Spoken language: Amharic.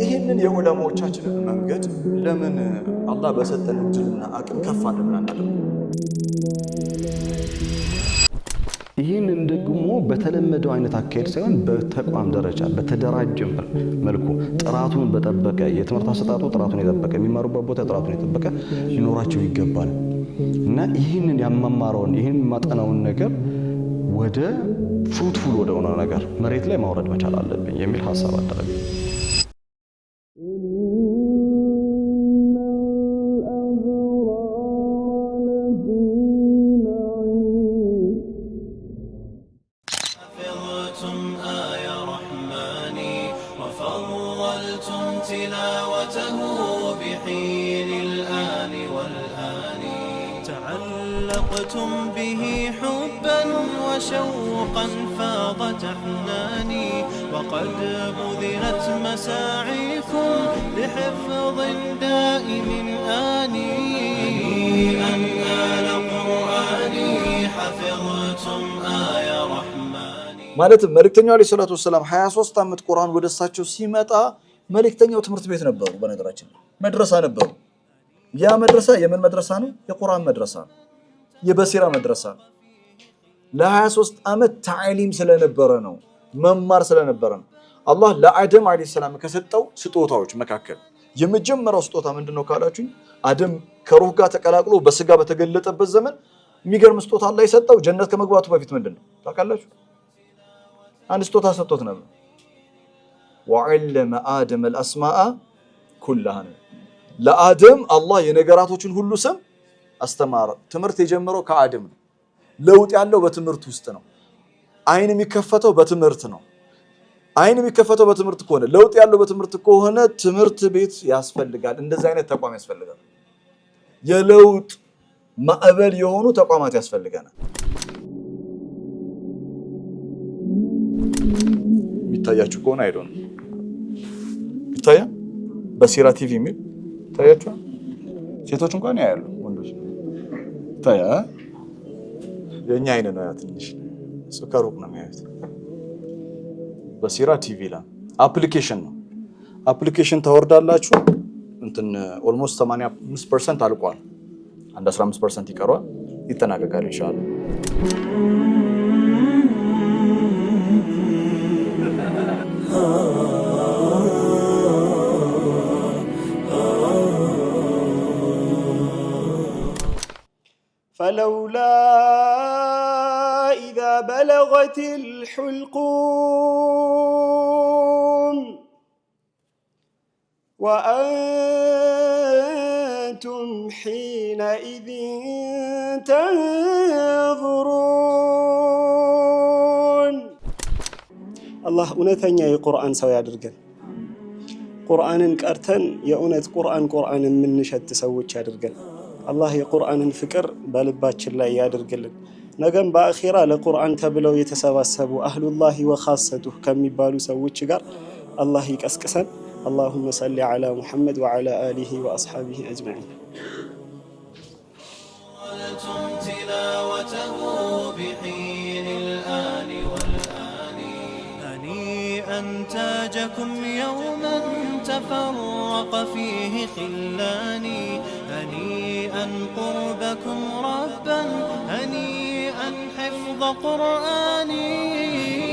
ይህንን የዑለማዎቻችንን መንገድ ለምን አላህ በሰጠን እድልና አቅም ከፍ አድርገናል? ይህንን ደግሞ በተለመደው አይነት አካሄድ ሳይሆን በተቋም ደረጃ በተደራጀ መልኩ ጥራቱን በጠበቀ የትምህርት አሰጣጡ ጥራቱን የጠበቀ የሚማሩበት ቦታ ጥራቱን የጠበቀ ሊኖራቸው ይገባል እና ይህንን ያመማረውን ይህን ማጠናውን ነገር ወደ ፍሩትፉል ወደ ሆነ ነገር መሬት ላይ ማውረድ መቻል አለብኝ የሚል ሐሳብ አደረገ። تلاوته بحين الآن والآن تعلقتم به حبا وشوقا فاض تحناني وقد بذلت مساعيكم لحفظ دائم آني هنيئا آل قرآني حفظتم آي رحماني ማለትም መልእክተኛው አለይሂ ሰላቱ ወሰላም 23 ዓመት ቁርአን ወደሳቸው ሲመጣ መልእክተኛው ትምህርት ቤት ነበሩ። በነገራችን መድረሳ ነበሩ። ያ መድረሳ የምን መድረሳ ነው? የቁርአን መድረሳ ነው። የበሲራ መድረሳ ነው። ለ23 ዓመት ተዓሊም ስለነበረ ነው፣ መማር ስለነበረ ነው። አላህ ለአደም አለይሂ ሰላም ከሰጠው ስጦታዎች መካከል የመጀመሪያው ስጦታ ምንድነው ካላችሁኝ፣ አደም ከሩህ ጋር ተቀላቅሎ በስጋ በተገለጠበት ዘመን የሚገርም ስጦታ አላህ የሰጠው ጀነት ከመግባቱ በፊት ምንድነው ታውቃላችሁ? አንድ ስጦታ ሰጥቶት ነበር። وعلم آدم الأسماء كلها ለአደም አላህ የነገራቶችን ሁሉ ስም አስተማረ። ትምህርት የጀመረው ከአደም ነው። ለውጥ ያለው በትምህርት ውስጥ ነው። አይን የሚከፈተው በትምህርት ነው። አይን የሚከፈተው በትምህርት ከሆነ ለውጥ ያለው በትምህርት ከሆነ ትምህርት ቤት ያስፈልጋል። እንደዚህ አይነት ተቋም ያስፈልጋል። የለውጥ ማዕበል የሆኑ ተቋማት ያስፈልጋናል። የሚታያችሁ ከሆነ አይዶን ይታያ በሲራ ቲቪ የሚል ታያችሁ። ሴቶች እንኳን ያያሉ፣ ወንዶች ታያ የኛ አይነ ነው ትንሽ ከሩቅ ነው የሚያዩት። በሲራ ቲቪ ላይ አፕሊኬሽን ነው። አፕሊኬሽን ታወርዳላችሁ። እንትን ኦልሞስት 85% አልቋል። አንድ 15% ይቀረዋል። ይጠናቀቃል ኢንሻአላህ። فلولا إذا بلغت الحلقوم وأنتم حينئذ تنظرون. الله أنتني القرآن سوي أدرجن قرآن كأرتن يا أنت قرآن من نشد تسوي أدرجن. الله የቁርአንን ፍቅር በልባችን ላይ ያድርግልን። ነገም በአኺራ ለቁርአን ተብለው የተሰባሰቡ አህሉላሂ ወኻሰቱሁ ከሚባሉ ሰዎች ጋር አላህ ይቀስቅሰን። اللهم صل على محمد وعلى آله وأصحابه أجمعين. تلاوته بحين الآن والآن هنيئا تاجكم يوما تفرق فيه خلاني هنيئا قربكم ربا هنيئا حفظ قرآني